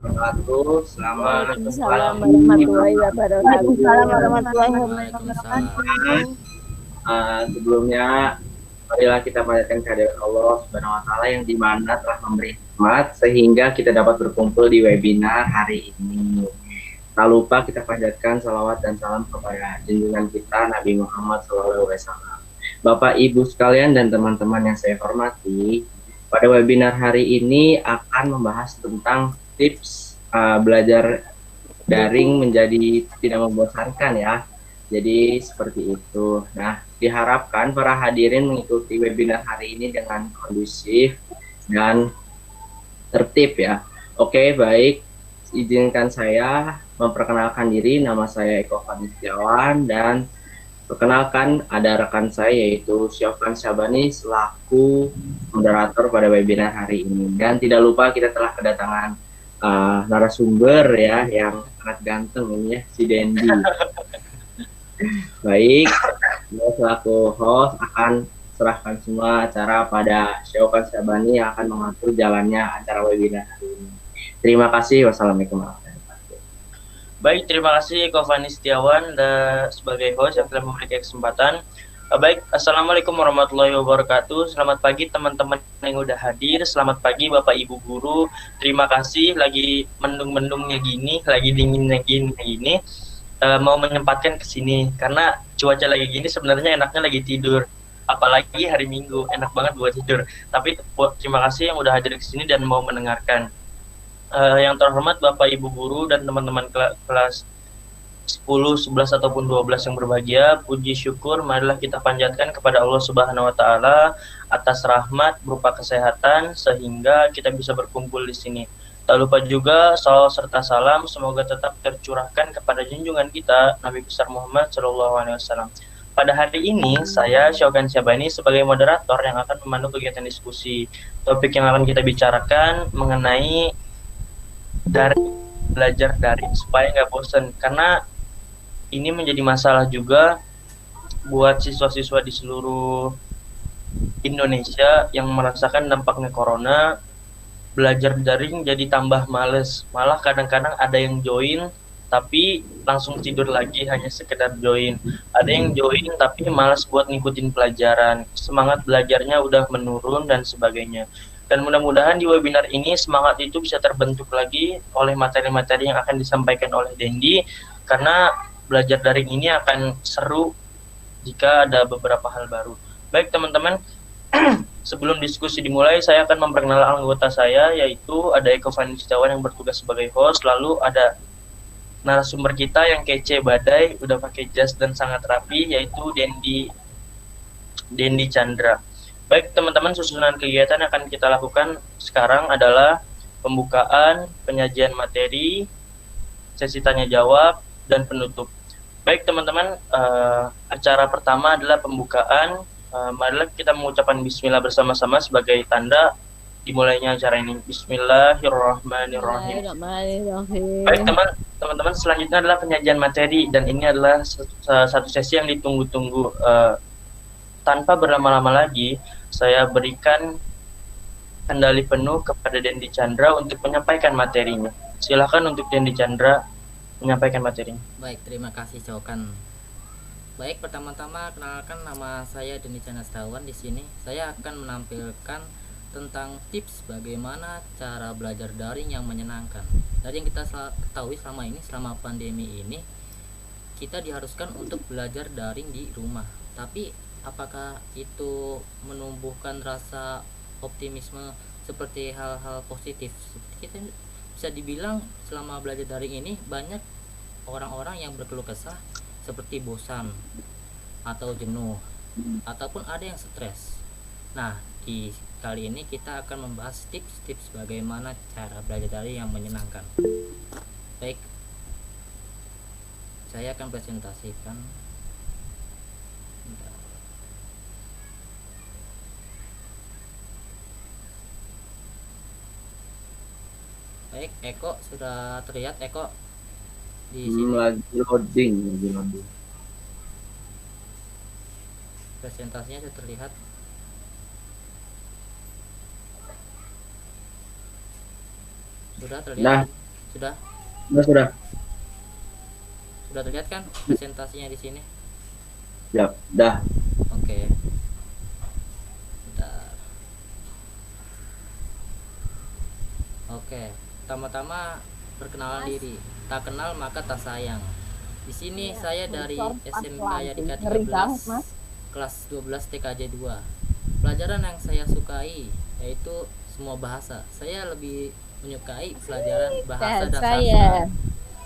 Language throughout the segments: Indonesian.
wabarakatuh. Selamat Waalaikumsalam pagi. warahmatullahi wabarakatuh. Waalaikumsalam warahmatullahi Waalaikumsalam. wabarakatuh. Sebelumnya, marilah kita panjatkan kehadirat Allah Subhanahu Wa Taala yang dimana telah memberi hikmat sehingga kita dapat berkumpul di webinar hari ini. Tak lupa kita panjatkan salawat dan salam kepada junjungan kita Nabi Muhammad SAW. Bapak Ibu sekalian dan teman-teman yang saya hormati, pada webinar hari ini akan membahas tentang tips belajar daring menjadi tidak membosankan ya. Jadi seperti itu. Nah, diharapkan para hadirin mengikuti webinar hari ini dengan kondusif dan tertib ya. Oke, baik. Izinkan saya memperkenalkan diri. Nama saya Eko Fadil Setiawan dan perkenalkan ada rekan saya yaitu Syafan Syabani selaku moderator pada webinar hari ini. Dan tidak lupa kita telah kedatangan narasumber ya yang sangat ganteng ini ya, si Dendi. Baik, saya selaku host akan serahkan semua acara pada Syafan Syabani yang akan mengatur jalannya acara webinar hari ini. Terima kasih. Wassalamualaikum warahmatullahi wabarakatuh. Baik, terima kasih Kofani Setiawan sebagai host yang telah memberikan kesempatan. Baik, Assalamualaikum warahmatullahi wabarakatuh. Selamat pagi teman-teman yang udah hadir. Selamat pagi Bapak Ibu Guru. Terima kasih lagi mendung-mendungnya gini, lagi dinginnya gini. Mau menyempatkan ke sini karena cuaca lagi gini sebenarnya enaknya lagi tidur. Apalagi hari Minggu, enak banget buat tidur. Tapi terima kasih yang udah hadir ke sini dan mau mendengarkan. Yang terhormat Bapak Ibu Guru dan teman-teman kelas 10, 11 ataupun 12 yang berbahagia, puji syukur marilah kita panjatkan kepada Allah Subhanahu wa taala atas rahmat berupa kesehatan sehingga kita bisa berkumpul di sini. Tak lupa juga salawat serta salam semoga tetap tercurahkan kepada junjungan kita Nabi besar Muhammad SAW. Pada hari ini saya Syaukan Syabani sebagai moderator yang akan memandu kegiatan diskusi. Topik yang akan kita bicarakan mengenai belajar daring supaya nggak bosan, karena ini menjadi masalah juga buat siswa-siswa di seluruh Indonesia yang merasakan dampaknya corona. Belajar daring jadi tambah males, malah kadang-kadang ada yang join tapi langsung tidur lagi hanya sekedar join, ada yang join tapi malas buat ngikutin pelajaran, semangat belajarnya udah menurun dan sebagainya. Dan mudah-mudahan di webinar ini semangat itu bisa terbentuk lagi oleh materi-materi yang akan disampaikan oleh Dendi, karena belajar daring ini akan seru jika ada beberapa hal baru. Baik teman-teman, sebelum diskusi dimulai, saya akan memperkenalkan anggota saya, yaitu ada Eko Fani Setiawan yang bertugas sebagai host, lalu ada narasumber kita yang kece badai, udah pakai jas dan sangat rapi, yaitu Dendi Chandra. Baik teman-teman, susunan kegiatan yang akan kita lakukan sekarang adalah pembukaan, penyajian materi, sesi tanya jawab, dan penutup. Baik teman-teman, acara pertama adalah pembukaan. Marilah kita mengucapkan bismillah bersama-sama sebagai tanda dimulainya acara ini. Bismillahirrahmanirrahim. Baik teman-teman, selanjutnya adalah penyajian materi, dan ini adalah satu sesi yang ditunggu-tunggu. Tanpa berlama-lama lagi, saya berikan kendali penuh kepada Dendi Chandra untuk menyampaikan materinya. Silakan untuk Dendi Chandra menyampaikan materinya. Baik, terima kasih Cokan. Baik, pertama-tama kenalkan, nama saya Dendi Chandra Setiawan. Di sini saya akan menampilkan tentang tips bagaimana cara belajar daring yang menyenangkan. Dari yang kita ketahui selama ini, selama pandemi ini, kita diharuskan untuk belajar daring di rumah. Tapi apakah itu menumbuhkan rasa optimisme seperti hal-hal positif? Kita bisa dibilang selama belajar daring ini banyak orang-orang yang berkeluh kesah seperti bosan atau jenuh ataupun ada yang stres. Nah, di kali ini kita akan membahas tips-tips bagaimana cara belajar daring yang menyenangkan. Baik, saya akan presentasikan. Baik, Eko sudah terlihat Eko di sini. Lagi loading. Presentasinya sudah terlihat. Sudah terlihat. Nah, Sudah Sudah. sudah terlihat kan presentasinya di sini? Ya, dah. Oke. Bentar. Oke, pertama-tama perkenalan diri. Tak kenal maka tak sayang. Di sini saya dari SMK Yadika 13 kelas 12 TKJ 2. Pelajaran yang saya sukai yaitu semua bahasa. Saya lebih menyukai pelajaran bahasa dan sastra.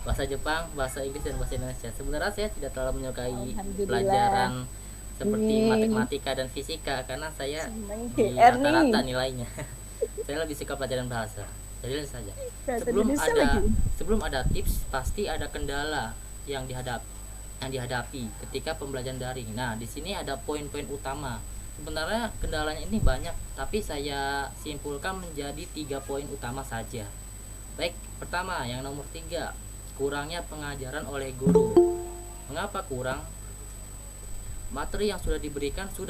Bahasa Jepang, bahasa Inggris dan bahasa Indonesia. Sebenarnya saya tidak terlalu menyukai pelajaran seperti matematika dan fisika karena saya di rata-rata nilainya. Saya lebih suka pelajaran bahasa. Jadi saja. Sebelum ada tips, pasti ada kendala yang dihadapi ketika pembelajaran daring. Nah, di sini ada poin-poin utama. Sebenarnya kendalanya ini banyak, tapi saya simpulkan menjadi 3 poin utama saja. Baik, pertama yang nomor 3, kurangnya pengajaran oleh guru. Mengapa kurang? Materi yang sudah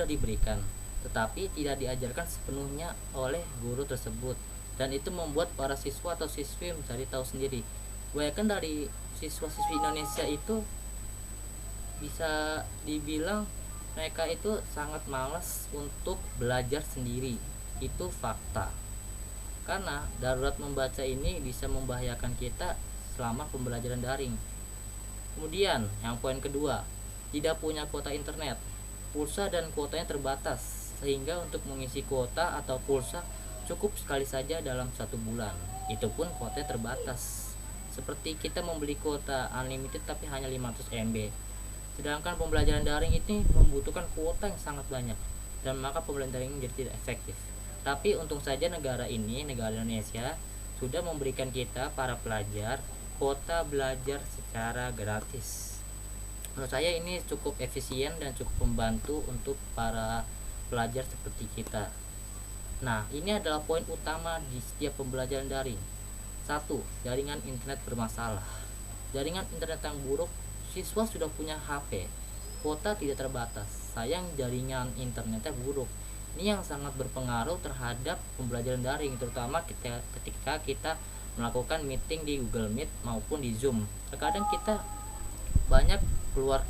diberikan, tetapi tidak diajarkan sepenuhnya oleh guru tersebut. Dan itu membuat para siswa atau siswi mencari tahu sendiri. Kebanyakan dari siswa-siswi Indonesia itu bisa dibilang mereka itu sangat malas untuk belajar sendiri. Itu fakta. Karena darurat membaca ini bisa membahayakan kita selama pembelajaran daring. Kemudian yang poin kedua, tidak punya kuota internet. Pulsa dan kuotanya terbatas, sehingga untuk mengisi kuota atau pulsa cukup sekali saja dalam 1 bulan. Itu pun kuotanya terbatas. Seperti kita membeli kuota unlimited tapi hanya 500 MB. Sedangkan pembelajaran daring ini membutuhkan kuota yang sangat banyak, dan maka pembelajaran daring menjadi tidak efektif. Tapi untung saja negara Indonesia sudah memberikan kita para pelajar kuota belajar secara gratis. Menurut saya ini cukup efisien dan cukup membantu untuk para pelajar seperti kita. Nah, ini adalah poin utama di setiap pembelajaran daring. 1. Jaringan internet bermasalah. Jaringan internet yang buruk, siswa sudah punya HP, kuota tidak terbatas, sayang jaringan internetnya buruk. Ini yang sangat berpengaruh terhadap pembelajaran daring, terutama ketika kita melakukan meeting di Google Meet maupun di Zoom. Terkadang kita banyak keluar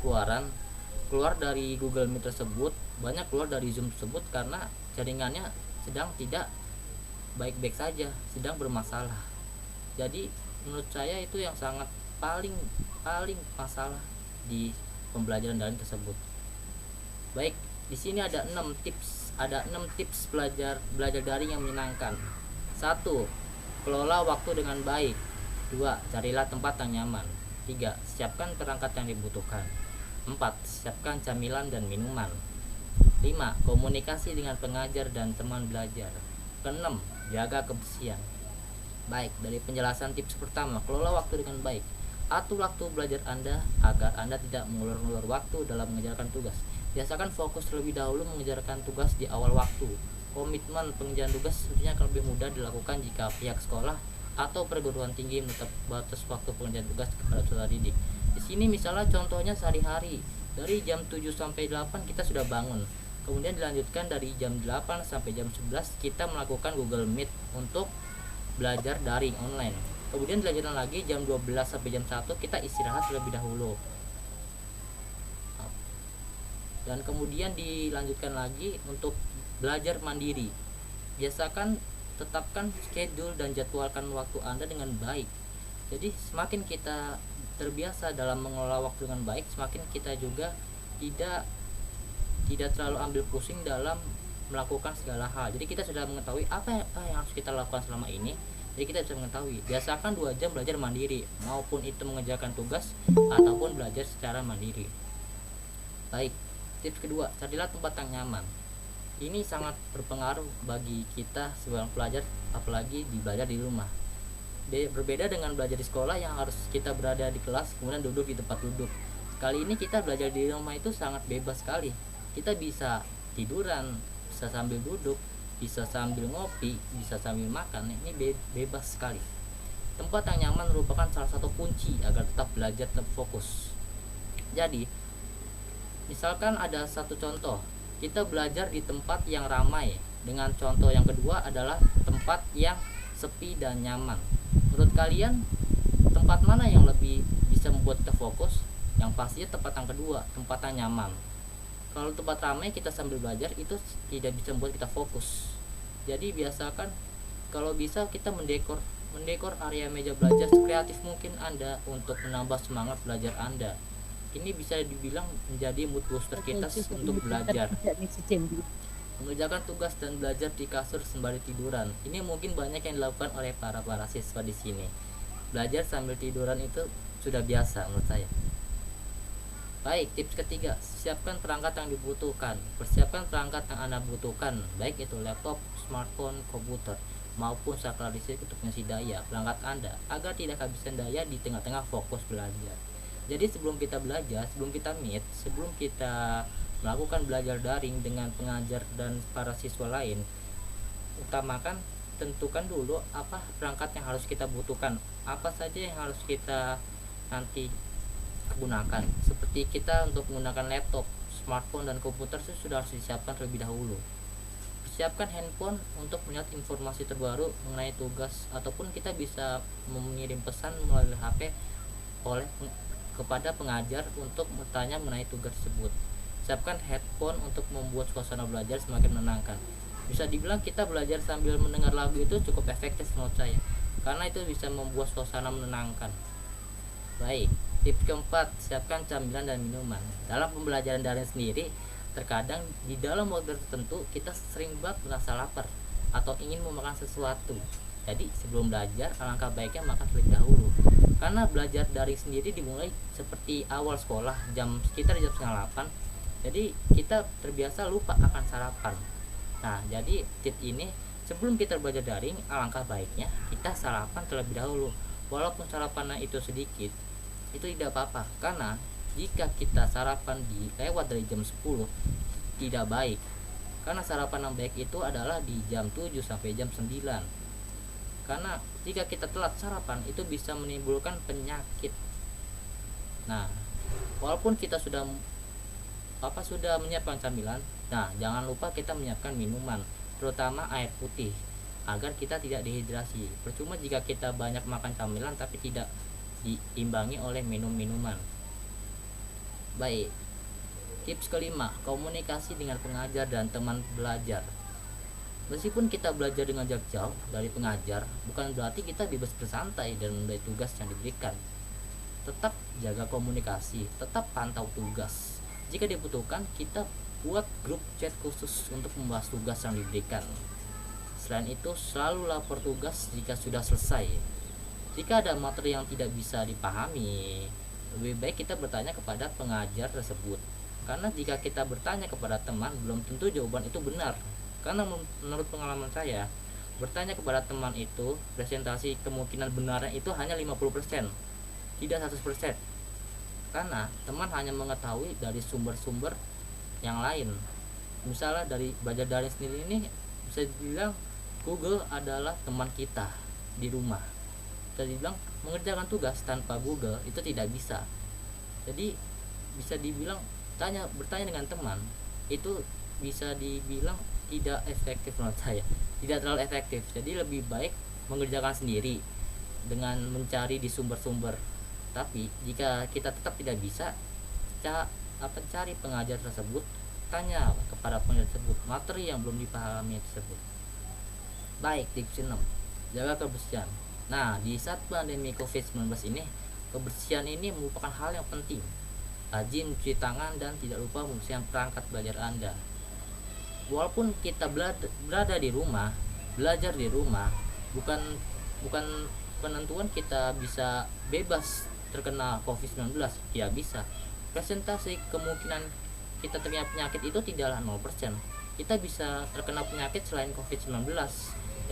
dari Google Meet tersebut, banyak keluar dari Zoom tersebut karena jaringannya sedang tidak baik-baik saja, sedang bermasalah. Jadi menurut saya itu yang sangat paling masalah di pembelajaran daring tersebut. Baik, di sini ada 6 tips belajar daring yang menyenangkan. 1. Kelola waktu dengan baik. 2. Carilah tempat yang nyaman. 3. Siapkan perangkat yang dibutuhkan. 4. Siapkan camilan dan minuman. 5. Komunikasi dengan pengajar dan teman belajar. 6. Jaga kebersihan. Baik, dari penjelasan tips pertama, kelola waktu dengan baik. Atur waktu belajar Anda agar Anda tidak mengulur-ulur waktu dalam mengerjakan tugas. Biasakan fokus terlebih dahulu mengerjakan tugas di awal waktu. Komitmen pengerjaan tugas tentunya akan lebih mudah dilakukan jika pihak sekolah atau perguruan tinggi menetapkan batas waktu pengerjaan tugas kepada peserta didik. Di sini misalnya contohnya sehari-hari dari jam 7 sampai 8 kita sudah bangun. Kemudian dilanjutkan dari jam 8 sampai jam 11 kita melakukan Google Meet untuk belajar daring online. Kemudian dilanjutkan lagi jam 12 sampai jam 1 kita istirahat terlebih dahulu. Dan kemudian dilanjutkan lagi untuk belajar mandiri. Biasakan tetapkan schedule dan jadwalkan waktu Anda dengan baik. Jadi semakin kita terbiasa dalam mengelola waktu dengan baik, semakin kita juga tidak terlalu ambil pusing dalam melakukan segala hal. Jadi kita sudah mengetahui apa yang harus kita lakukan selama ini. Jadi kita bisa mengetahui. Biasakan 2 jam belajar mandiri, maupun itu mengerjakan tugas ataupun belajar secara mandiri. Baik, tips kedua, carilah tempat yang nyaman. Ini sangat berpengaruh bagi kita sebagai pelajar, apalagi belajar di rumah. Berbeda dengan belajar di sekolah yang harus kita berada di kelas kemudian duduk di tempat duduk. Kali ini kita belajar di rumah itu sangat bebas sekali. Kita bisa tiduran, bisa sambil duduk, bisa sambil ngopi, bisa sambil makan. Ini bebas sekali. Tempat yang nyaman merupakan salah satu kunci agar tetap belajar, tetap fokus. Jadi misalkan ada satu contoh, kita belajar di tempat yang ramai. Dengan contoh yang kedua adalah tempat yang sepi dan nyaman. Menurut kalian tempat mana yang lebih bisa membuat kita fokus? Yang pastinya tempat yang kedua, tempat yang nyaman. Kalau tempat ramai kita sambil belajar itu tidak bisa membuat kita fokus. Jadi biasakan kalau bisa kita mendekor area meja belajar sekreatif mungkin Anda untuk menambah semangat belajar Anda. Ini bisa dibilang menjadi mood booster kita untuk belajar. Mengerjakan tugas dan belajar di kasur sembari tiduran. Ini mungkin banyak yang dilakukan oleh para siswa di sini. Belajar sambil tiduran itu sudah biasa menurut saya. Baik, tips ketiga, siapkan perangkat yang dibutuhkan. Persiapkan perangkat yang Anda butuhkan, baik itu laptop, smartphone, komputer, maupun saklar listrik untuk mengisi daya perangkat Anda agar tidak kehabisan daya di tengah-tengah fokus belajar. Jadi sebelum kita belajar, sebelum kita meet, sebelum kita melakukan belajar daring dengan pengajar dan para siswa lain, utamakan tentukan dulu apa perangkat yang harus kita butuhkan, apa saja yang harus kita nanti gunakan. Seperti kita untuk menggunakan laptop, smartphone, dan komputer itu sudah harus disiapkan terlebih dahulu. Persiapkan handphone untuk melihat informasi terbaru mengenai tugas, ataupun kita bisa mengirim pesan melalui HP kepada pengajar untuk bertanya mengenai tugas tersebut. Siapkan headphone untuk membuat suasana belajar semakin menenangkan. Bisa dibilang kita belajar sambil mendengar lagu itu cukup efektif menurut saya, karena itu bisa membuat suasana menenangkan. Baik, tips keempat, siapkan camilan dan minuman. Dalam pembelajaran daring sendiri, terkadang di dalam waktu tertentu kita sering banget merasa lapar atau ingin memakan sesuatu. Jadi sebelum belajar alangkah baiknya makan terlebih dahulu. Karena belajar daring sendiri dimulai seperti awal sekolah sekitar jam 7:30. Jadi kita terbiasa lupa akan sarapan. Nah, jadi tips ini sebelum kita belajar daring alangkah baiknya kita sarapan terlebih dahulu. Walaupun sarapannya itu sedikit, itu tidak apa-apa, karena jika kita sarapan di lewat dari jam 10 tidak baik. Karena sarapan yang baik itu adalah di jam 7 sampai jam 9. Karena jika kita telat sarapan itu bisa menimbulkan penyakit. Nah, walaupun kita sudah menyiapkan camilan, nah jangan lupa kita menyiapkan minuman, terutama air putih, agar kita tidak dehidrasi. Percuma jika kita banyak makan camilan tapi tidak diimbangi oleh minuman. Baik, tips kelima, komunikasi dengan pengajar dan teman belajar. Meskipun kita belajar dengan jarak jauh dari pengajar, bukan berarti kita bebas bersantai dan menilai tugas yang diberikan. Tetap jaga komunikasi, tetap pantau tugas. Jika dibutuhkan, kita buat grup chat khusus untuk membahas tugas yang diberikan. Selain itu, selalu lapor tugas jika sudah selesai. Jika ada materi yang tidak bisa dipahami, lebih baik kita bertanya kepada pengajar tersebut. Karena jika kita bertanya kepada teman, belum tentu jawaban itu benar. Karena menurut pengalaman saya, bertanya kepada teman itu, presentasi kemungkinan benarnya itu hanya 50%, tidak 100%. Karena teman hanya mengetahui dari sumber-sumber yang lain. Misalnya dari belajar daring sendiri ini, bisa dibilang Google adalah teman kita di rumah. Bisa dibilang mengerjakan tugas tanpa Google itu tidak bisa. Jadi bisa dibilang bertanya dengan teman itu bisa dibilang tidak efektif menurut saya, tidak terlalu efektif. Jadi lebih baik mengerjakan sendiri dengan mencari di sumber-sumber. Tapi jika kita tetap tidak bisa, cari pengajar tersebut, tanya kepada pengajar tersebut materi yang belum dipahami tersebut. Baik, tips 6, jaga kebersihan. Nah, di saat pandemi COVID-19 ini, kebersihan ini merupakan hal yang penting. Rajin mencuci tangan dan tidak lupa membersihkan perangkat belajar Anda. Walaupun kita berada di rumah, belajar di rumah, bukan penentuan kita bisa bebas terkena COVID-19, tidak bisa. Presentasi kemungkinan kita terkena penyakit itu tidaklah 0%. Kita bisa terkena penyakit selain COVID-19,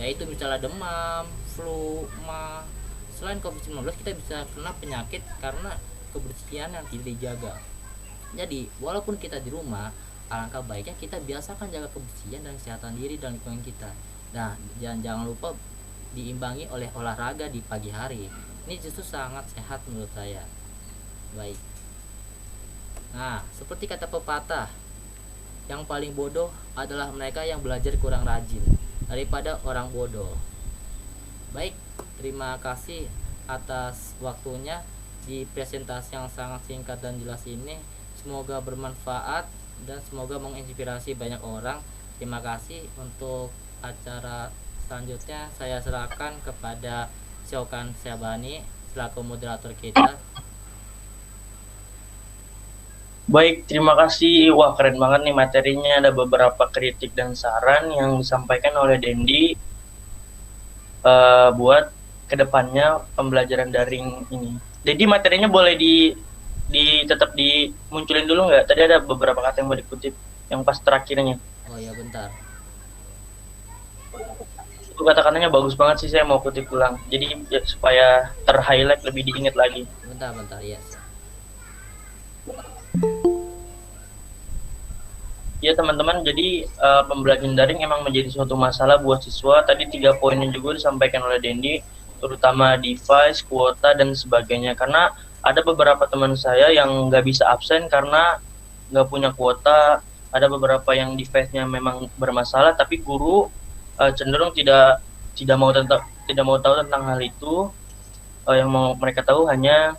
yaitu misalnya demam, flu, ma. Selain COVID-19 kita bisa kena penyakit karena kebersihan yang tidak dijaga. Jadi walaupun kita di rumah, alangkah baiknya kita biasakan jaga kebersihan dan kesehatan diri dan lingkungan kita. Nah, jangan lupa diimbangi oleh olahraga di pagi hari. Ini justru sangat sehat menurut saya. Baik. Nah, seperti kata pepatah, yang paling bodoh adalah mereka yang belajar kurang rajin daripada orang bodoh. Baik, terima kasih atas waktunya di presentasi yang sangat singkat dan jelas ini. Semoga bermanfaat dan semoga menginspirasi banyak orang. Terima kasih. Untuk acara selanjutnya saya serahkan kepada Syaukan Syabani selaku moderator kita. Baik, terima kasih. Wah, keren banget nih materinya. Ada beberapa kritik dan saran yang disampaikan oleh Dendi buat kedepannya pembelajaran daring ini. Jadi materinya boleh tetap dimunculin dulu nggak? Tadi ada beberapa kata yang mau dikutip, yang pas terakhirnya. Oh ya, bentar. Itu kata-katanya bagus banget sih, saya mau kutip ulang. Jadi ya, supaya ter-highlight lebih diingat lagi. Bentar, ya. Ya teman-teman, jadi pembelajaran daring emang menjadi suatu masalah buat siswa. Tadi 3 poin yang juga disampaikan oleh Dendi, terutama device, kuota, dan sebagainya. Karena ada beberapa teman saya yang nggak bisa absen karena nggak punya kuota. Ada beberapa yang device-nya memang bermasalah, tapi guru cenderung tidak mau tahu tentang hal itu. Yang mau mereka tahu hanya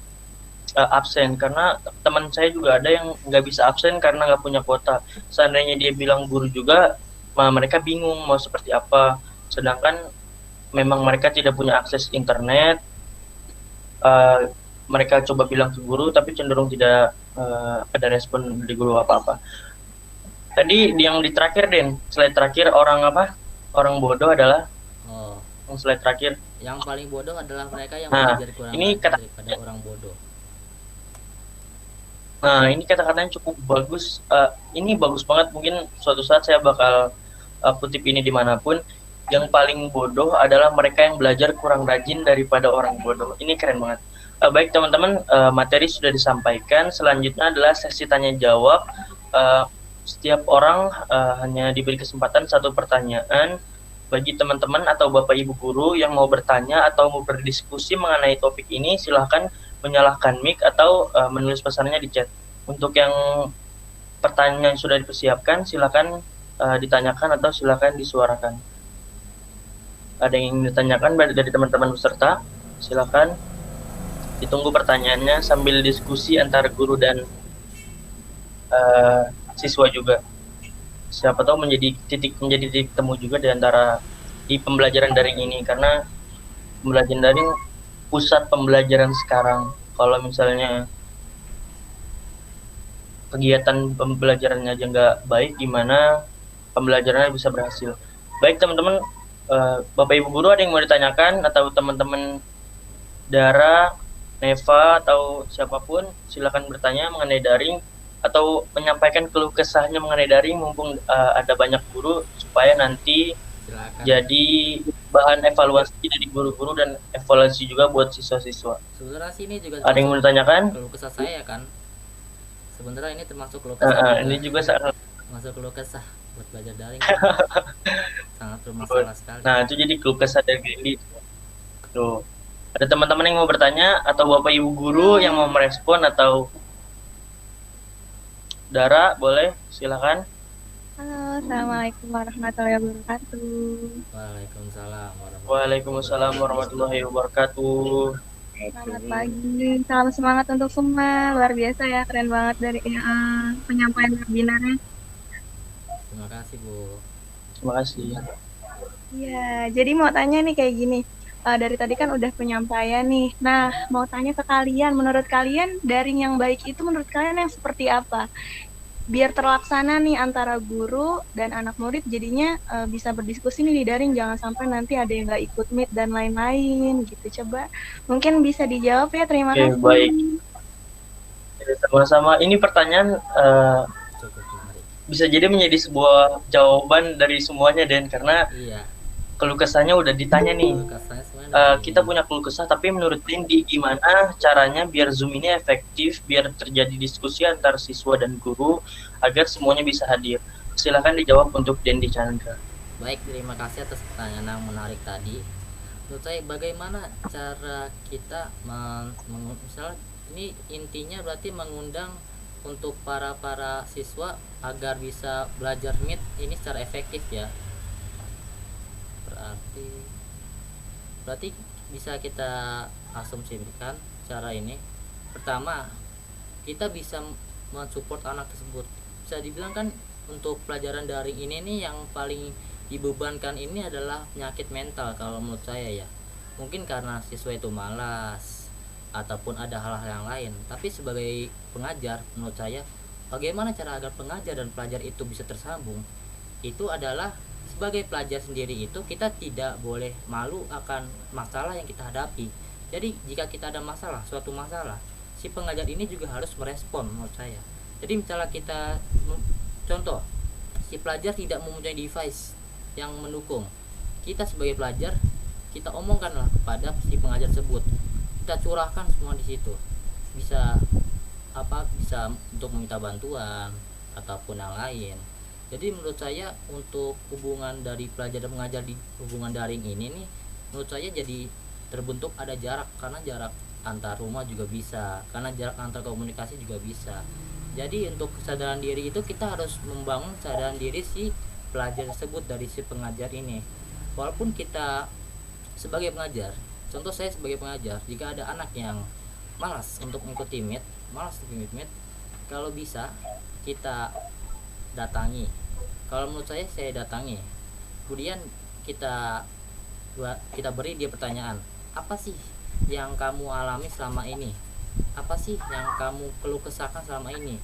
absen, karena teman saya juga ada yang nggak bisa absen karena nggak punya kuota. Seandainya dia bilang guru juga, mereka bingung mau seperti apa. Sedangkan memang mereka tidak punya akses internet. Mereka coba bilang ke guru, tapi cenderung tidak ada respon dari guru apa-apa. Tadi yang di terakhir, Den, slide terakhir, orang bodoh adalah yang slide terakhir. Yang paling bodoh adalah mereka yang belajar kurang daripada orang bodoh. Nah, ini kata-katanya cukup bagus. Ini bagus banget. Mungkin suatu saat saya bakal kutip ini dimanapun. Yang paling bodoh adalah mereka yang belajar kurang rajin daripada orang bodoh. Ini keren banget. Baik teman-teman, materi sudah disampaikan. Selanjutnya adalah sesi tanya-jawab. Setiap orang hanya diberi kesempatan 1 pertanyaan. Bagi teman-teman atau Bapak Ibu Guru yang mau bertanya atau mau berdiskusi mengenai topik ini, silahkan menyalakan mic atau menulis pesannya di chat. Untuk yang pertanyaan yang sudah dipersiapkan, silakan ditanyakan atau silakan disuarakan. Ada yang ingin ditanyakan dari teman-teman peserta, silakan. Ditunggu pertanyaannya sambil diskusi antara guru dan siswa juga. Siapa tahu menjadi titik temu juga di pembelajaran daring ini, karena pembelajaran daring pusat pembelajaran sekarang. Kalau misalnya kegiatan pembelajarannya aja nggak baik, gimana pembelajarannya bisa berhasil? Baik teman-teman, Bapak Ibu Guru ada yang mau ditanyakan, atau teman-teman Dara, Neva, atau siapapun silakan bertanya mengenai daring atau menyampaikan keluh kesahnya mengenai daring, mumpung ada banyak guru, supaya nanti silakan jadi bahan evaluasi dari guru-guru dan evaluasi juga buat siswa-siswa. Sebenarnya sini juga ada yang mau ditanyakan? Keluh kesah saya kan. Sebenarnya ini termasuk keluh kesah. Ini juga masuk keluh kesah buat belajar daring. Sangat bermasalah sekali. Nah, itu jadi keluh kesah dari Dendi. Tuh. Ada teman-teman yang mau bertanya atau Bapak Ibu Guru yang mau merespon, atau Dara, boleh, silakan. Halo, assalamualaikum warahmatullahi wabarakatuh. Waalaikumsalam warahmatullahi wabarakatuh. Selamat pagi, salam semangat untuk semua. Luar biasa ya, keren banget dari penyampaian webinarnya. Terima kasih Bu. Terima kasih. Iya, jadi mau tanya nih kayak gini. Dari tadi kan udah penyampaian nih. Nah, mau tanya ke kalian, menurut kalian daring yang baik itu menurut kalian yang seperti apa? Biar terlaksana nih antara guru dan anak murid, jadinya bisa berdiskusi nih di daring, jangan sampai nanti ada yang nggak ikut meet dan lain-lain gitu. Coba mungkin bisa dijawab ya, terima kasih. Baik. Sama-sama. Ini pertanyaan bisa jadi menjadi sebuah jawaban dari semuanya, Den, karena keluh kesahnya udah ditanya nih. Kita punya keluh kesah, tapi menurut Dendi gimana caranya biar Zoom ini efektif, biar terjadi diskusi antar siswa dan guru agar semuanya bisa hadir? Silakan dijawab untuk Dendi Chandra. Baik, terima kasih atas pertanyaan yang menarik tadi. Menurut saya, bagaimana cara kita misalnya ini intinya berarti mengundang untuk para siswa agar bisa belajar meet ini secara efektif ya. Berarti bisa kita asumsikan cara ini. Pertama, kita bisa mensupport anak tersebut. Bisa dibilang kan untuk pelajaran daring ini nih yang paling dibebankan ini adalah penyakit mental kalau menurut saya ya. Mungkin karena siswa itu malas ataupun ada hal-hal yang lain. Tapi sebagai pengajar menurut saya, bagaimana cara agar pengajar dan pelajar itu bisa tersambung? Itu adalah sebagai pelajar sendiri itu kita tidak boleh malu akan masalah yang kita hadapi. Jadi jika kita ada masalah, suatu masalah, si pengajar ini juga harus merespon menurut saya. Jadi misalnya kita contoh, si pelajar tidak mempunyai device yang mendukung, kita sebagai pelajar kita omongkanlah kepada si pengajar tersebut, kita curahkan semua di situ. Bisa bisa untuk meminta bantuan ataupun yang lain. Jadi menurut saya untuk hubungan dari pelajar dan pengajar di hubungan daring ini nih, menurut saya jadi terbentuk ada jarak, karena jarak antar rumah juga bisa, karena jarak antar komunikasi juga bisa. Jadi untuk kesadaran diri itu kita harus membangun kesadaran diri si pelajar tersebut dari si pengajar ini. Walaupun kita sebagai pengajar, contoh saya sebagai pengajar, jika ada anak yang malas untuk mengikuti meet, kalau bisa kita datangi. Kalau menurut saya datangi. Kemudian kita beri dia pertanyaan, apa sih yang kamu alami selama ini? Apa sih yang kamu keluh kesahkan selama ini?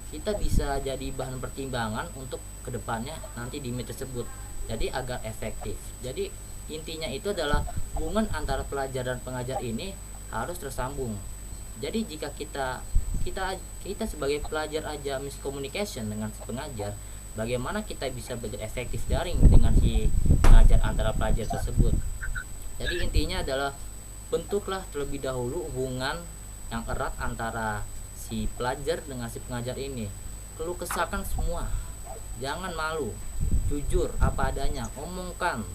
Kita bisa jadi bahan pertimbangan untuk kedepannya nanti di meet tersebut. Jadi agar efektif. Jadi intinya itu adalah hubungan antara pelajar dan pengajar ini harus tersambung. Jadi jika kita sebagai pelajar aja miscommunication dengan si pengajar, bagaimana kita bisa belajar efektif daring dengan si pengajar antara pelajar tersebut. Jadi intinya adalah bentuklah terlebih dahulu hubungan yang erat antara si pelajar dengan si pengajar ini. Keluh kesahkan semua, jangan malu, jujur apa adanya, omongkan.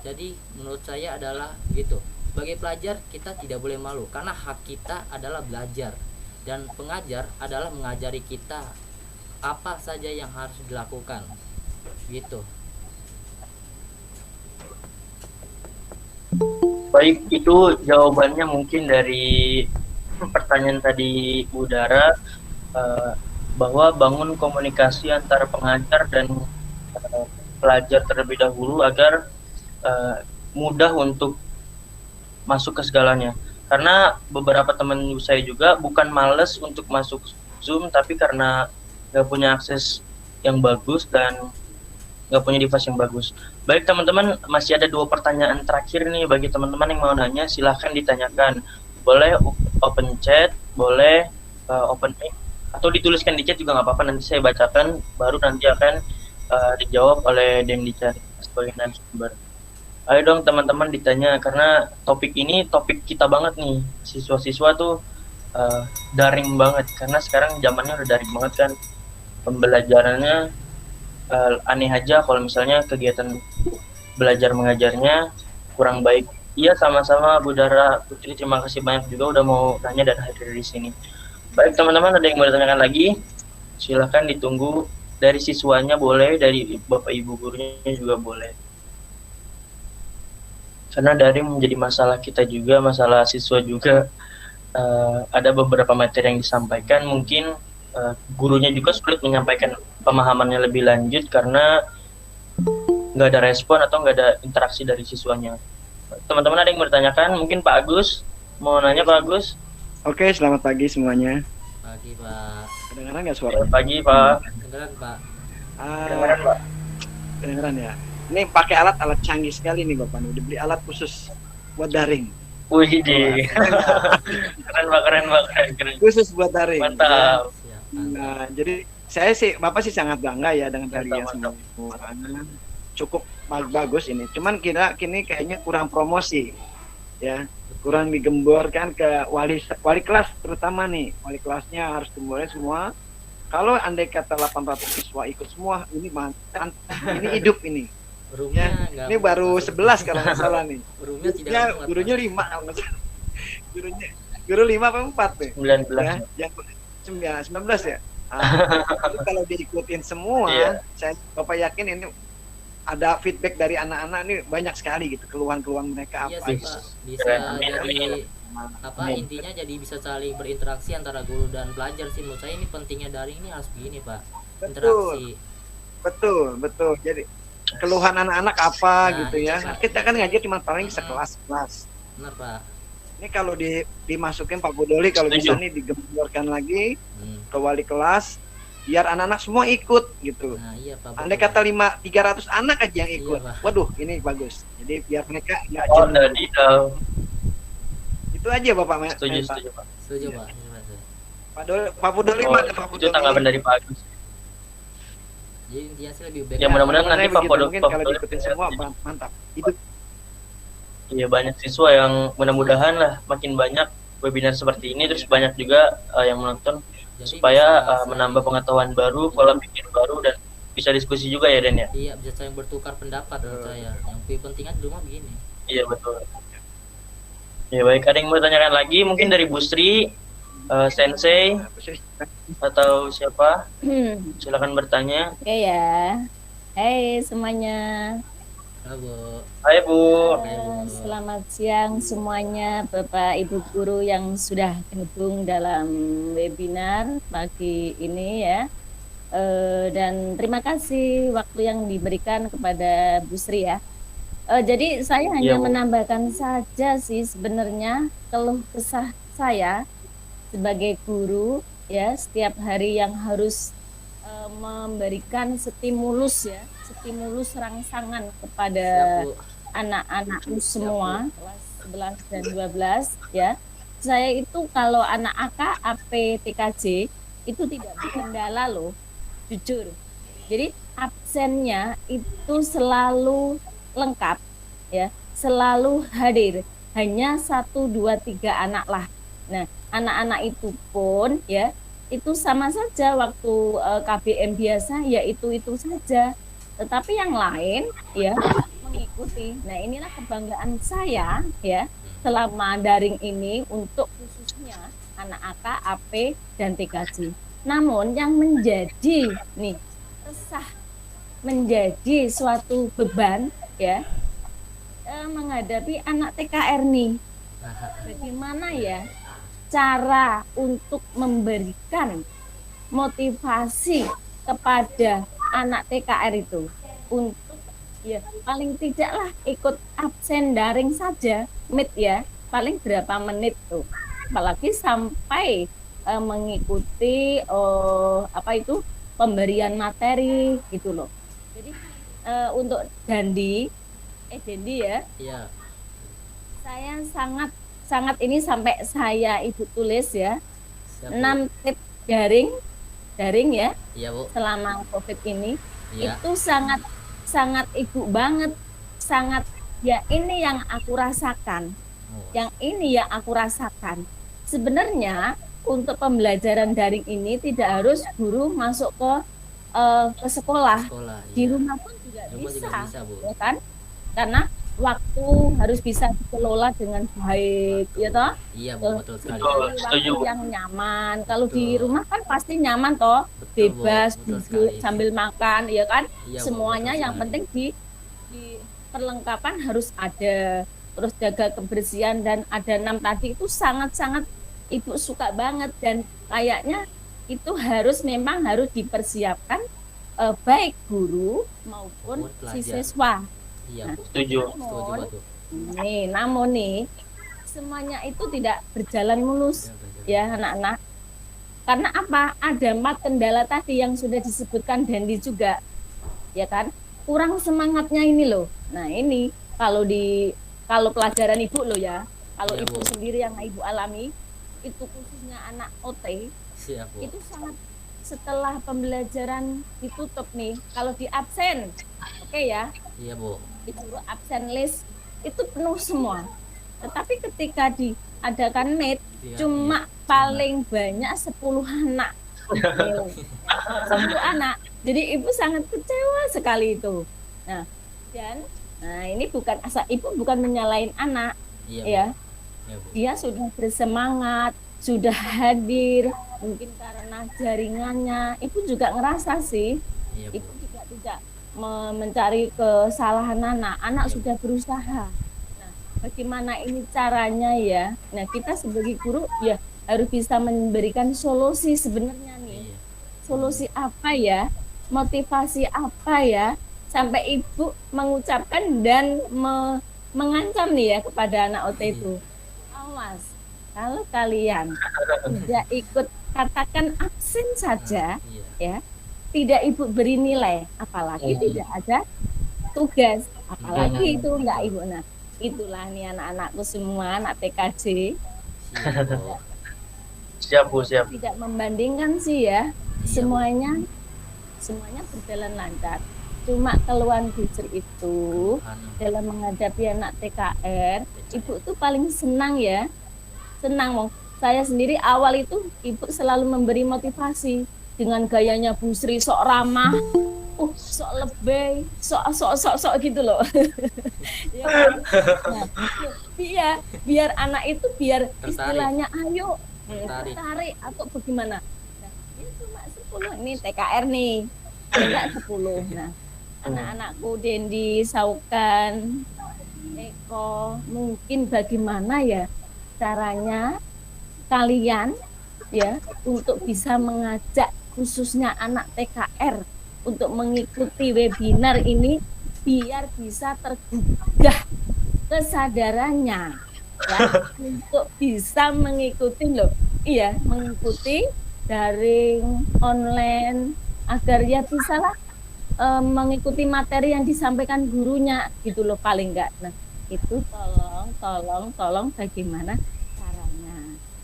Jadi menurut saya adalah gitu. Sebagai pelajar kita tidak boleh malu, karena hak kita adalah belajar, dan pengajar adalah mengajari kita apa saja yang harus dilakukan gitu. Baik, itu jawabannya mungkin dari pertanyaan tadi Udara, bahwa bangun komunikasi antara pengajar dan pelajar terlebih dahulu agar mudah untuk masuk ke segalanya. Karena beberapa teman saya juga bukan males untuk masuk Zoom, tapi karena nggak punya akses yang bagus dan nggak punya device yang bagus. Baik teman-teman, masih ada 2 pertanyaan terakhir nih bagi teman-teman yang mau nanya, silahkan ditanyakan. Boleh open chat, boleh open mic, atau dituliskan di chat juga nggak apa-apa, nanti saya bacakan, baru nanti akan dijawab oleh Dendi Chan sebagai narasumber. Ayo dong teman-teman ditanya, karena topik ini topik kita banget nih, siswa-siswa tuh daring banget, karena sekarang zamannya udah daring banget kan, pembelajarannya aneh aja kalau misalnya kegiatan belajar mengajarnya kurang baik. Iya, sama-sama Bu Dara Putri, terima kasih banyak juga udah mau tanya dan hadir di sini. Baik teman-teman, ada yang mau ditanyakan lagi? Silahkan ditunggu, dari siswanya boleh, dari Bapak Ibu gurunya juga boleh. Karena daring menjadi masalah kita juga, masalah siswa juga. Ada beberapa materi yang disampaikan, mungkin gurunya juga sulit menyampaikan pemahamannya lebih lanjut karena nggak ada respon atau nggak ada interaksi dari siswanya. Teman-teman ada yang mau ditanyakan? Mungkin Pak Agus mau nanya, Pak Agus. Oke, selamat pagi semuanya. Pagi Pak. Kedengaran nggak suara? Pagi Pak. Kedengaran Pak. Kedengaran Pak. Kedengaran ya. Ini pakai alat canggih sekali nih Bapak. Udah beli alat khusus buat daring. Wih deh. Keren Pak, keren. Khusus buat daring. Mantap. Nah, jadi saya sih, Bapak sih sangat bangga ya dengan kalian semua. Cukup bagus ini. Cuman kini kayaknya kurang promosi, ya, kurang digemborkan ke wali kelas terutama nih. Wali kelasnya harus gembornya semua. Kalau andai kata 800 siswa ikut semua, ini mantap, ini hidup ini. Ya, ini baru 11 kalau nggak salah nih. Gurunya 5 kalau nggak salah. Guru 5 apa 4 nih? 19. Ya, 19 ya. Itu kalau diikutin semua, saya Bapak yakin ini ada feedback dari anak-anak nih banyak sekali gitu, keluhan-keluhan mereka iya apa sih, gitu. Pak. Bisa apa intinya jadi bisa saling berinteraksi antara guru dan pelajar sih. Menurut saya ini pentingnya daring ini harus begini Pak, interaksi. Betul. Jadi keluhan anak-anak apa Nah, gitu ya. iya, Pak. Kita kan ngajar cuma paling sekelas-kelas. Benar Pak. Ini kalau dimasukin Pak Budoli kalau bisa nih digemborkan lagi ke wali kelas biar anak-anak semua ikut gitu. Nah iya Pak, Andai betul. kata 300 anak aja yang ikut. Iya, Pak. Waduh, ini bagus. Jadi biar mereka nggak Oh, jenuh. jadi Itu aja Bapak. setuju, Pak. setuju Pak. Setuju Pak. Iya, Pak. Pak Budoli Oh, mana Pak itu Budoli? tanggapan dari Pak Agus. Jadi intinya sih lebih baik. Ya mudah-mudahan Saya nanti Pak begitu, Budoli mungkin kalau diikutin semua mantap. Itu Iya, banyak siswa yang mudah-mudahan lah makin banyak webinar seperti ini, terus banyak juga yang menonton Jadi supaya bisa menambah pengetahuan baru, pola pikir baru, dan bisa diskusi juga ya Den ya. Iya, bisa saling bertukar pendapat menurut saya. Yang lebih pentingnya di rumah begini. Iya betul. Ya baik, ada yang mau tanyakan lagi mungkin dari Bu Sri, Sensei atau siapa? Silakan bertanya. Oke ya. Hai semuanya. Halo. Hai Bu. Selamat siang semuanya Bapak Ibu guru yang sudah gabung dalam webinar pagi ini ya. Dan terima kasih waktu yang diberikan kepada Bu Sri ya. Jadi saya hanya Bu. menambahkan saja sih sebenarnya keluh kesah saya sebagai guru ya, setiap hari yang harus memberikan stimulus stimulus rangsangan kepada Siap, Bu. anak-anakku semua kelas 11 dan 12 ya. Saya itu kalau anak AK, AP, TKJ itu tidak berkendala loh, jujur. Jadi absennya itu selalu lengkap ya, selalu hadir. Hanya 1, 2, 3 anak lah. Nah, anak-anak itu pun ya itu sama saja waktu KBM biasa ya itu saja. Tetapi yang lain ya mengikuti. Nah, inilah kebanggaan saya ya selama daring ini untuk khususnya anak AK, AP dan TKJ. Namun yang menjadi nih resah, menjadi suatu beban ya menghadapi anak TKR nih. Bagaimana ya cara untuk memberikan motivasi kepada anak TKR itu untuk ya paling tidaklah ikut absen daring saja, meet ya, paling berapa menit tuh, apalagi sampai mengikuti pemberian materi gitu loh. Jadi untuk Dendi ya, Iya. saya sangat ini sampai saya ibu tulis ya, Siap, Bu. 6 tips daring ya Iya, Bu. selama COVID ini. Iya. Itu sangat ibu banget, sangat ya ini yang aku rasakan. Oh, Yang ini yang aku rasakan. Sebenarnya untuk pembelajaran daring ini tidak harus guru masuk ke sekolah. sekolah. Di Iya. rumah pun juga Di rumah juga bisa, Bu. ya kan? Karena waktu harus bisa dikelola dengan baik, ya toh? Iya, Bu, betul sekali. Cari Setuju, waktu Bu. yang nyaman. Kalau di Betul. rumah kan pasti nyaman toh, Betul, Bu. bebas Betul duduk sekali. sambil makan, ya kan? Iya, Bu, Semuanya betul yang sekali. penting di perlengkapan harus ada. Terus jaga kebersihan dan ada 6 tadi itu sangat-sangat ibu suka banget dan kayaknya itu memang harus dipersiapkan baik guru maupun Maupun si pelajar. siswa. Iya, Bu. Setuju. Setuju, Pak, tuh. Namun nih semuanya itu tidak berjalan mulus Iya, ya anak-anak. Karena apa? Ada 4 kendala tadi yang sudah disebutkan Dendi juga, ya kan? Kurang semangatnya ini loh. Nah ini kalau pelajaran ibu loh ya, kalau Iya, ibu Bu. sendiri yang ibu alami, itu khususnya anak OT, Siap, Bu. itu sangat setelah pembelajaran ditutup nih, kalau di absen, oke ya, Iya, Bu. disuruh absen list itu penuh semua. Tetapi ketika diadakan meet Iya, cuma iya. paling banyak 10 anak. 10 anak. Jadi ibu sangat kecewa sekali itu. Nah, ini bukan ibu bukan menyalahin anak Iya, Bu. ya. Iya, Bu. Dia sudah bersemangat, sudah hadir, mungkin karena jaringannya. Ibu juga ngerasa sih, Iya, Bu. ibu juga tidak mencari kesalahan anak. Anak Iya. sudah berusaha. Nah, bagaimana ini caranya ya. Nah, kita sebagai guru ya harus bisa memberikan solusi sebenarnya nih. Iya. Solusi apa ya? Motivasi apa ya? Sampai ibu mengucapkan dan mengancam nih ya kepada anak OT itu. Awas, kalau kalian tidak ikut katakan absen saja, Iya. ya, tidak ibu beri nilai, apalagi tidak ada tugas, apalagi itu enggak ibu. Nah, itulah nih anak-anakku semua, anak TKJ, Siap, Bu. Siap Bu, siap. tidak membandingkan sih ya, Iya, Bu. semuanya berjalan lancar. Cuma keluhan bujur itu dalam menghadapi anak TKR, ibu tuh paling senang ya, senang. Wong saya sendiri awal itu ibu selalu memberi motivasi dengan gayanya Bu Sri, sok ramah, sok lebay, sok gitu loh. Ya kan? Nah, biar anak itu biar Tertarik. istilahnya ayo Tertarik. tertarik atau bagaimana. Nah, ini cuma 10 ini TKR nih, enggak 10. Nah, anak-anakku Dendi, Saukan, Eko, mungkin bagaimana ya caranya kalian ya untuk bisa mengajak khususnya anak TKR untuk mengikuti webinar ini biar bisa tergugah kesadarannya ya untuk bisa mengikuti mengikuti daring online agar ya bisalah mengikuti materi yang disampaikan gurunya gitu loh paling enggak. Nah, itu tolong bagaimana caranya.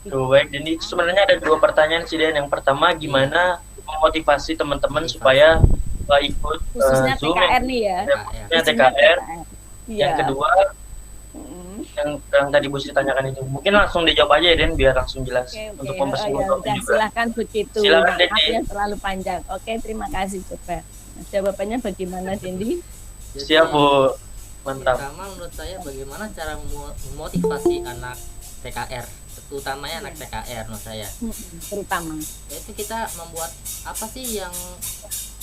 Tuh, baik, jadi sebenarnya ada 2 pertanyaan sih Den. Yang pertama, gimana memotivasi teman-teman supaya ikut Khususnya Zoom TKR nih ya. yang TKR. Iya. Yang kedua, yang tadi Bu Sri tanyakan itu, mungkin langsung dijawab aja ya Den, biar langsung jelas. Oke. Untuk mempersimpulkan Ya, udah, juga. silahkan begitu. Silakan, Maaf Dendi. ya terlalu panjang. Oke, terima kasih coba. Nah, jawabannya bagaimana Dendi? Jadi, Siap Bu, mantap. pertama menurut saya bagaimana cara memotivasi anak TKR, utamanya anak TKR menurut saya. Terutama. Yaitu kita membuat apa sih yang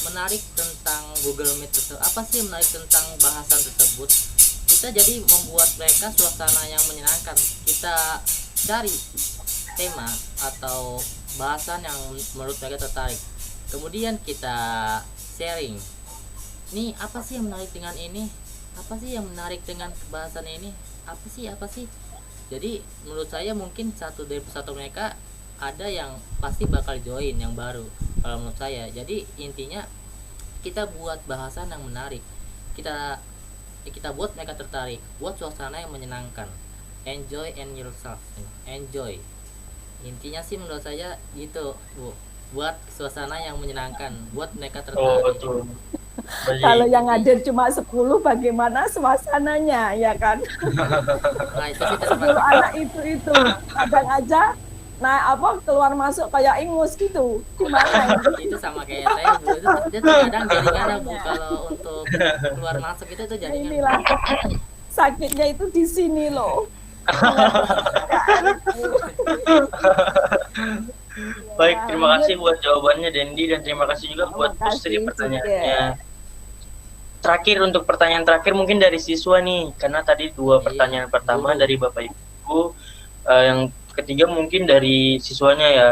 menarik tentang Google Meet tersebut, apa sih yang menarik tentang bahasan tersebut. Kita jadi membuat mereka suasana yang menyenangkan. Kita cari tema atau bahasan yang menurut mereka tertarik, kemudian kita sharing, nih apa sih yang menarik dengan ini, apa sih yang menarik dengan bahasan ini, apa sih. Jadi menurut saya mungkin satu dari persatu mereka ada yang pasti bakal join yang baru kalau menurut saya. Jadi intinya kita buat bahasan yang menarik, kita buat mereka tertarik, buat suasana yang menyenangkan. Enjoy and yourself, enjoy. Intinya sih menurut saya gitu Bu, buat suasana yang menyenangkan, buat mereka Oh, tertarik. betul. Kalau yang hadir cuma 10 bagaimana suasananya ya kan? Nah itu sih 10 anak itu kadang aja keluar masuk kayak ingus gitu. Gimana itu sama kayak saya Bu, itu kadang jaringannya Bu, kalau untuk keluar masuk itu tuh jaringan. Inilah sakitnya itu di sini loh. Baik, terima kasih buat jawabannya Dendi, dan terima kasih juga buat Bu Sri pertanyaannya. Terakhir, untuk pertanyaan terakhir mungkin dari siswa nih, karena tadi 2 pertanyaan pertama dari Bapak Ibu, yang ketiga mungkin dari siswanya ya.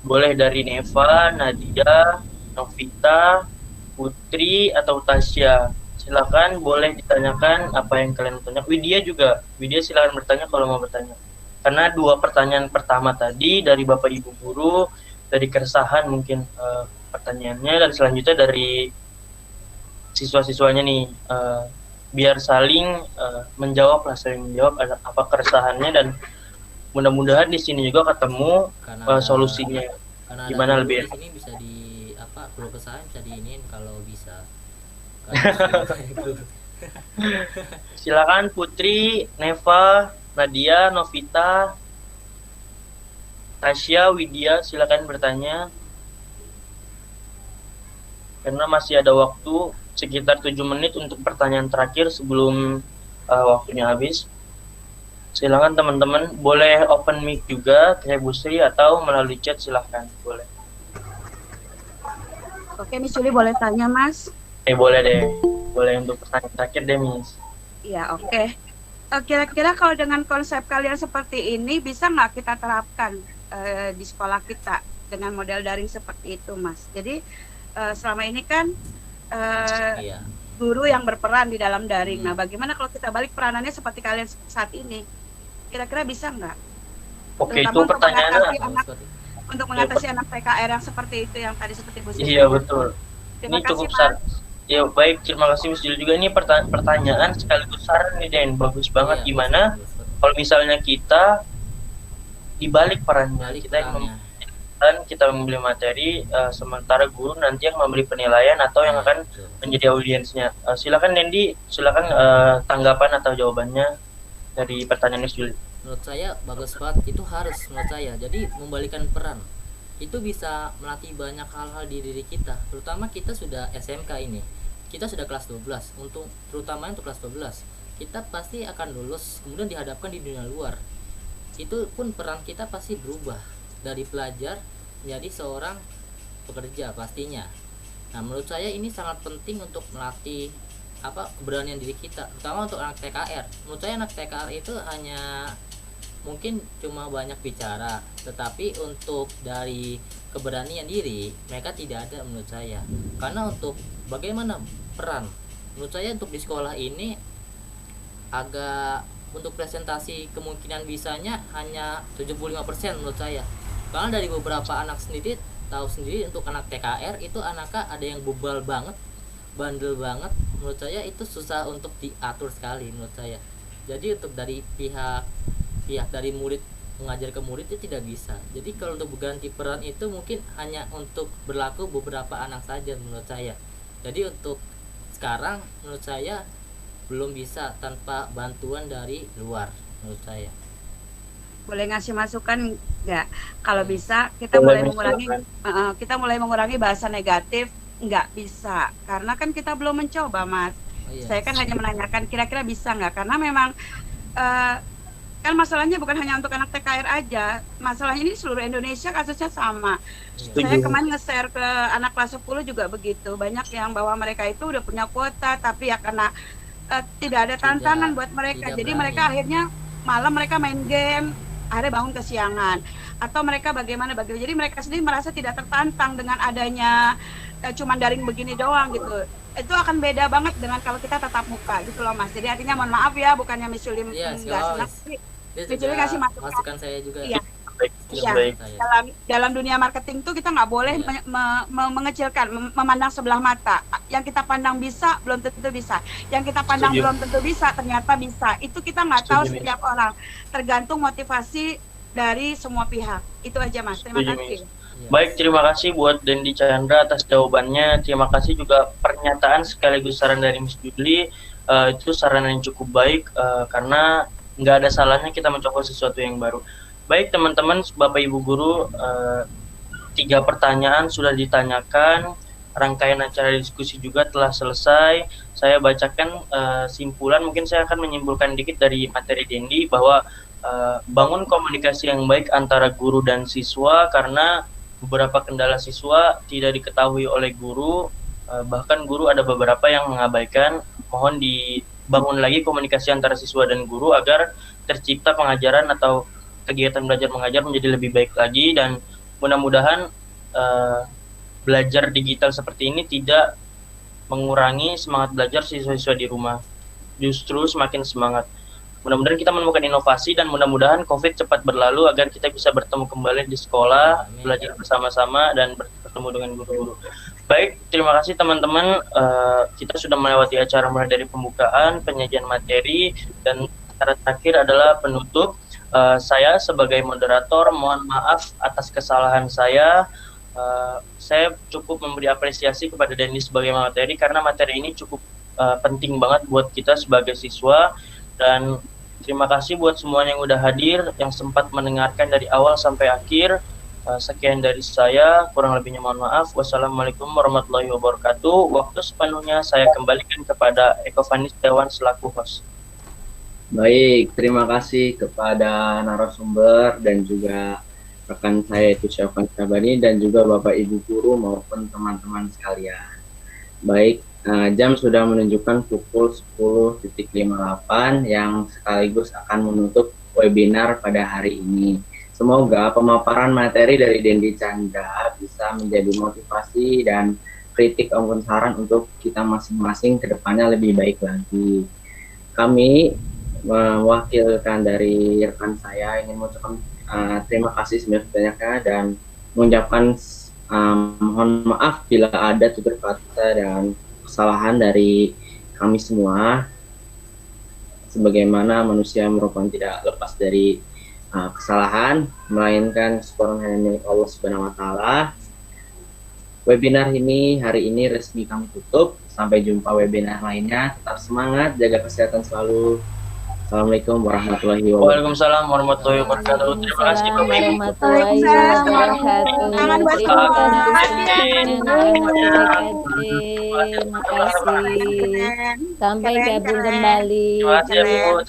Boleh dari Neva, Nadia, Novita, Putri, atau Tasya. Silakan, boleh ditanyakan apa yang kalian bertanya. Widya silakan bertanya kalau mau bertanya. Karena 2 pertanyaan pertama tadi dari Bapak Ibu guru, dari keresahan mungkin pertanyaannya, dan selanjutnya dari siswa-siswanya nih, biar saling menjawab apa keresahannya, dan mudah-mudahan di sini juga ketemu solusinya. Karena gimana ada lebih di sini bisa di keluh kesah bisa diinin kalau bisa. Silakan Putri, Neva, Nadia, Novita, Tasya, Widya, silakan bertanya. Karena masih ada waktu sekitar 7 menit untuk pertanyaan terakhir sebelum waktunya habis. Silakan teman-teman, boleh open mic juga kayak Bu Sri atau melalui chat, silahkan, boleh. Oke, Miss Juli boleh tanya, Mas? Boleh deh. Boleh untuk pertanyaan terakhir deh, Miss. Iya, oke. kira-kira kalau dengan konsep kalian seperti ini bisa nggak kita terapkan di sekolah kita dengan model daring seperti itu, Mas? Jadi selama ini kan Iya. guru yang berperan di dalam daring. Nah, bagaimana kalau kita balik peranannya seperti kalian saat ini? Kira-kira bisa nggak? Oke, itu Terutama untuk pertanyaannya. mengatasi untuk mengatasi anak PKR yang seperti itu yang tadi seperti Bu Siti. Iya, betul. Terima Ini kasih, cukup Mas. Ya, baik, terima kasih Miss Juli juga. Ini pertanyaan sekaligus saran nih, Den. Bagus banget. Iya, Gimana betul. kalau misalnya kita dibalik perannya, Balik kita yang perannya. dan kita membeli materi, sementara guru nanti yang memberi penilaian atau yang akan Betul. menjadi audiensnya. Silakan Dendi, silakan tanggapan atau jawabannya dari pertanyaan Miss Juli. Menurut saya bagus banget, itu harus menurut saya. Jadi membalikan peran itu bisa melatih banyak hal-hal di diri kita, terutama kita sudah SMK ini, kita sudah kelas 12, terutama untuk kelas 12 kita pasti akan lulus, kemudian dihadapkan di dunia luar. Itu pun peran kita pasti berubah dari pelajar menjadi seorang pekerja pastinya. Nah, menurut saya ini sangat penting untuk melatih keberanian diri kita, terutama untuk anak TKR. Menurut saya anak TKR itu hanya mungkin cuma banyak bicara, tetapi untuk dari keberanian diri mereka tidak ada menurut saya. Karena untuk bagaimana peran, menurut saya untuk di sekolah ini agak untuk presentasi kemungkinan bisanya hanya 75% menurut saya. Karena dari beberapa anak sendiri tahu sendiri, untuk anak TKR itu anaknya ada yang bebal banget, bandel banget. Menurut saya itu susah untuk diatur sekali menurut saya. Jadi untuk dari pihak dari murid mengajar ke murid itu tidak bisa. Jadi kalau untuk berganti peran itu mungkin hanya untuk berlaku beberapa anak saja menurut saya. Jadi untuk sekarang menurut saya belum bisa tanpa bantuan dari luar menurut saya. Boleh ngasih masukan nggak? Kalau bisa kita mulai mengurangi bahasa negatif. Nggak bisa, karena kan kita belum mencoba, Mas. Iya. Saya kan hanya menanyakan kira-kira bisa nggak, karena memang kan masalahnya bukan hanya untuk anak TKR aja, masalahnya ini seluruh Indonesia kasusnya sama. Saya kemarin nge-share ke anak kelas 10 juga begitu, banyak yang bahwa mereka itu udah punya kuota tapi ya karena tidak ada tantangan buat mereka, jadi berani. mereka akhirnya malam mereka main game, akhirnya bangun kesiangan, atau mereka bagaimana, jadi mereka sendiri merasa tidak tertantang dengan adanya cuman daring begini doang gitu. Itu akan beda banget dengan kalau kita tatap muka gitu loh, Mas. Jadi artinya mohon maaf ya, bukannya Miss Yuli nggak senang, Miss Yuli kasih masukan saya juga. Iya. Iya, Baik. dalam dunia marketing tuh kita nggak boleh mengecilkan, memandang sebelah mata. Yang kita pandang bisa belum tentu bisa, yang kita pandang Setuju. belum tentu bisa ternyata bisa. Itu kita nggak tahu Setuju, setiap orang, tergantung motivasi dari semua pihak. Itu aja, Mas. Terima Setuju, kasih. Iya. Baik, terima kasih buat Dendi Chandra atas jawabannya. Terima kasih juga pernyataan sekaligus saran dari Miss Juli. Itu saran yang cukup baik, karena nggak ada salahnya kita mencoba sesuatu yang baru. Baik teman-teman, Bapak Ibu Guru, 3 pertanyaan sudah ditanyakan. Rangkaian acara diskusi juga telah selesai. Saya bacakan simpulan, mungkin saya akan menyimpulkan dikit dari materi Dendi bahwa bangun komunikasi yang baik antara guru dan siswa, karena beberapa kendala siswa tidak diketahui oleh guru, bahkan guru ada beberapa yang mengabaikan. Mohon dibangun lagi komunikasi antara siswa dan guru agar tercipta pengajaran atau kegiatan belajar mengajar menjadi lebih baik lagi, dan mudah-mudahan belajar digital seperti ini tidak mengurangi semangat belajar siswa-siswa di rumah, justru semakin semangat. Mudah-mudahan kita menemukan inovasi dan mudah-mudahan COVID cepat berlalu agar kita bisa bertemu kembali di sekolah, belajar bersama-sama dan bertemu dengan guru-guru. Baik, terima kasih teman-teman. Kita sudah melewati acara mulai dari pembukaan, penyajian materi, dan acara terakhir adalah penutup. Saya sebagai moderator mohon maaf atas kesalahan saya. Saya cukup memberi apresiasi kepada Dendi sebagai materi karena materi ini cukup penting banget buat kita sebagai siswa, dan terima kasih buat semuanya yang udah hadir, yang sempat mendengarkan dari awal sampai akhir. Sekian dari saya, kurang lebihnya mohon maaf. Wassalamualaikum warahmatullahi wabarakatuh. Waktu sepenuhnya saya kembalikan kepada Eko Fani Setiawan selaku host. Baik, terima kasih kepada narasumber dan juga rekan saya itu Syafan Syabani dan juga Bapak Ibu Guru maupun teman-teman sekalian. Baik, Jam sudah menunjukkan pukul 10.58 yang sekaligus akan menutup webinar pada hari ini. Semoga pemaparan materi dari Dendi Chandra bisa menjadi motivasi dan kritik maupun saran untuk kita masing-masing ke depannya lebih baik lagi. Kami mewakilkan dari rekan saya ingin mengucapkan terima kasih sebanyak-banyaknya dan mengucapkan mohon maaf bila ada tutur kata dan kesalahan dari kami semua. Sebagaimana manusia merupakan tidak lepas dari kesalahan, melainkan kesempurnaan hanya milik Allah Subhanahu wa Ta'ala. Webinar ini hari ini resmi kami tutup. Sampai jumpa webinar lainnya. Tetap semangat, jaga kesehatan selalu. Assalamualaikum warahmatullahi wabarakatuh. Waalaikumsalam warahmatullahi wabarakatuh. Terima kasih Bapak Ibu. Waalaikumsalam warahmatullahi wabarakatuh. Terima kasih. Sampai gabung kembali. Terima kasih Bu.